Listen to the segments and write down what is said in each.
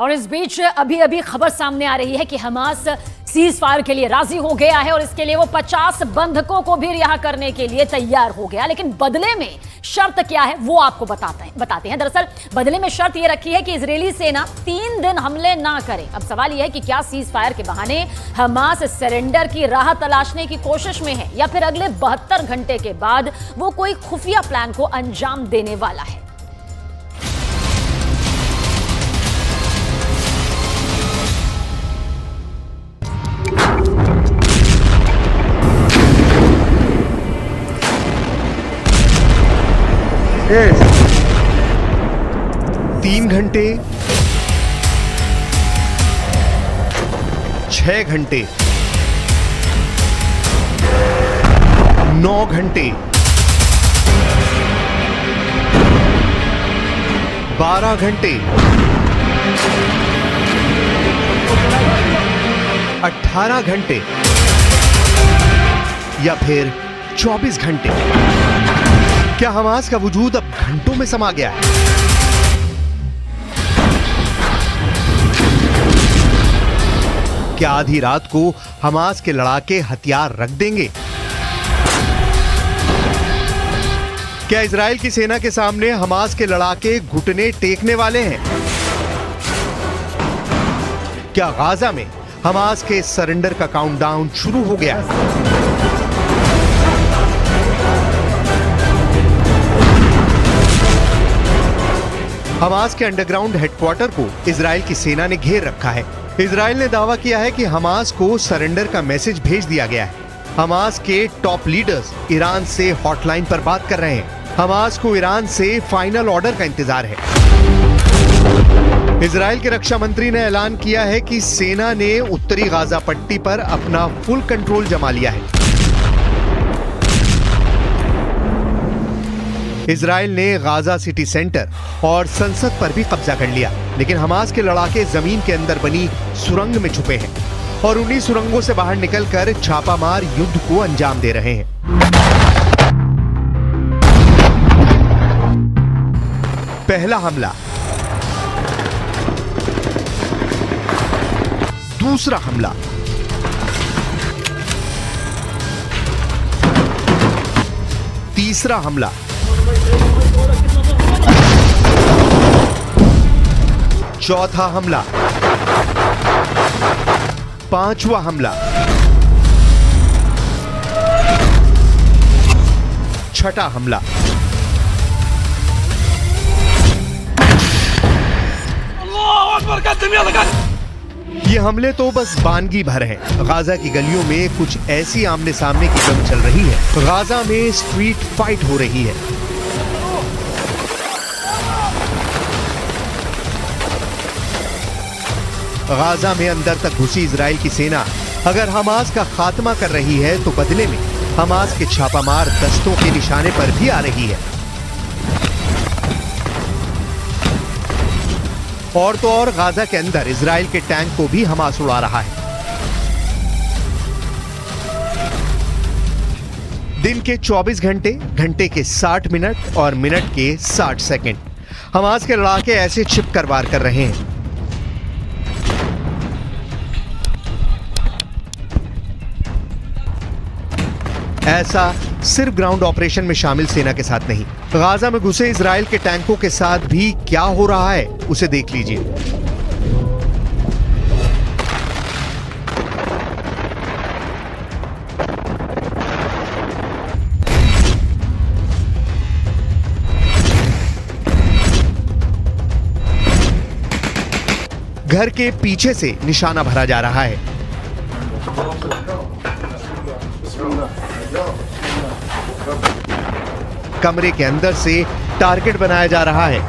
और इस बीच अभी अभी खबर सामने आ रही है कि हमास सीज फायर के लिए राजी हो गया है और इसके लिए वो 50 बंधकों को भी रिहा करने के लिए तैयार हो गया। लेकिन बदले में शर्त क्या है वो आपको बताते हैं। दरअसल बदले में शर्त ये रखी है कि इजरायली सेना 3 दिन हमले ना करे। अब सवाल यह है कि क्या सीज फायर के बहाने हमास सरेंडर की राह तलाशने की कोशिश में है या फिर अगले 72 घंटे के बाद वो कोई खुफिया प्लान को अंजाम देने वाला है। Yes. 3 घंटे, 6 घंटे, 9 घंटे, 12 घंटे, 18 घंटे या फिर 24 घंटे। क्या हमास का वजूद अब घंटों में समा गया है? क्या आधी रात को हमास के लड़ाके हथियार रख देंगे? क्या इजराइल की सेना के सामने हमास के लड़ाके घुटने टेकने वाले हैं? क्या गाजा में हमास के सरेंडर का काउंटडाउन शुरू हो गया है? हमास के अंडरग्राउंड हेडक्वार्टर को इजराइल की सेना ने घेर रखा है। इजराइल ने दावा किया है कि हमास को सरेंडर का मैसेज भेज दिया गया है। हमास के टॉप लीडर्स ईरान से हॉटलाइन पर बात कर रहे हैं। हमास को ईरान से फाइनल ऑर्डर का इंतजार है। इजराइल के रक्षा मंत्री ने ऐलान किया है कि सेना ने उत्तरी गाजा पट्टी पर अपना फुल कंट्रोल जमा लिया है। इजराइल ने गाजा सिटी सेंटर और संसद पर भी कब्जा कर लिया, लेकिन हमास के लड़ाके जमीन के अंदर बनी सुरंग में छुपे हैं और उन्हीं सुरंगों से बाहर निकलकर छापामार युद्ध को अंजाम दे रहे हैं। पहला हमला, दूसरा हमला, तीसरा हमला, चौथा हमला, पांचवा हमला, छठा हमला। ये हमले तो बस बानगी भर हैं। गाजा की गलियों में कुछ ऐसी आमने सामने की जंग चल रही है। गाजा में स्ट्रीट फाइट हो रही है। गाजा में अंदर तक घुसी इजराइल की सेना अगर हमास का खात्मा कर रही है तो बदले में हमास के छापामार दस्तों के निशाने पर भी आ रही है। और तो और गाजा के अंदर इजराइल के टैंक को भी हमास उड़ा रहा है। दिन के 24 घंटे, घंटे के 60 मिनट और मिनट के 60 सेकंड हमास के लड़ाके ऐसे छिपकर वार कर रहे हैं। ऐसा सिर्फ ग्राउंड ऑपरेशन में शामिल सेना के साथ नहीं, गाजा में घुसे इजराइल के टैंकों के साथ भी क्या हो रहा है उसे देख लीजिए। घर के पीछे से निशाना भरा जा रहा है। कमरे के अंदर से टारगेट बनाया जा रहा है।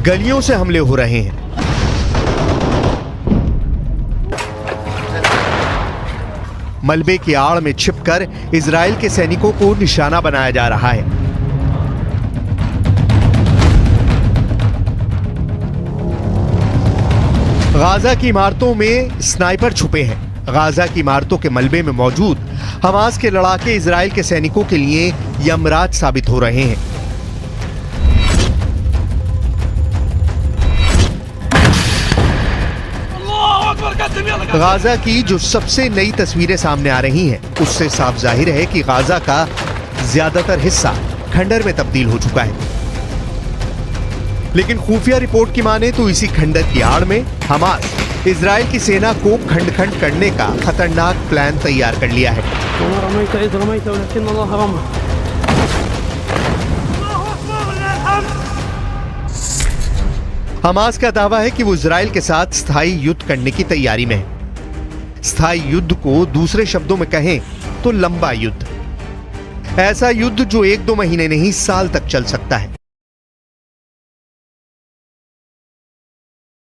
गलियों से हमले हो रहे हैं। मलबे की आड़ में छिपकर इजराइल के सैनिकों को निशाना बनाया जा रहा है। गाजा की इमारतों में स्नाइपर छुपे हैं। गाजा की इमारतों के मलबे में मौजूद हमास के लड़ाके इजराइल के सैनिकों के लिए यमराज साबित हो रहे हैं। गाजा की जो सबसे नई तस्वीरें सामने आ रही हैं, उससे साफ जाहिर है कि गाजा का ज्यादातर हिस्सा खंडर में तब्दील हो चुका है। लेकिन खुफिया रिपोर्ट की माने तो इसी खंडर की आड़ में हमास इजराइल की सेना को खंड खंड करने का खतरनाक प्लान तैयार कर लिया है। हमास का दावा है कि वो इजराइल के साथ स्थायी युद्ध करने की तैयारी में है। स्थायी युद्ध को दूसरे शब्दों में कहें तो लंबा युद्ध, ऐसा युद्ध जो 1-2 महीने नहीं, साल तक चल सकता है।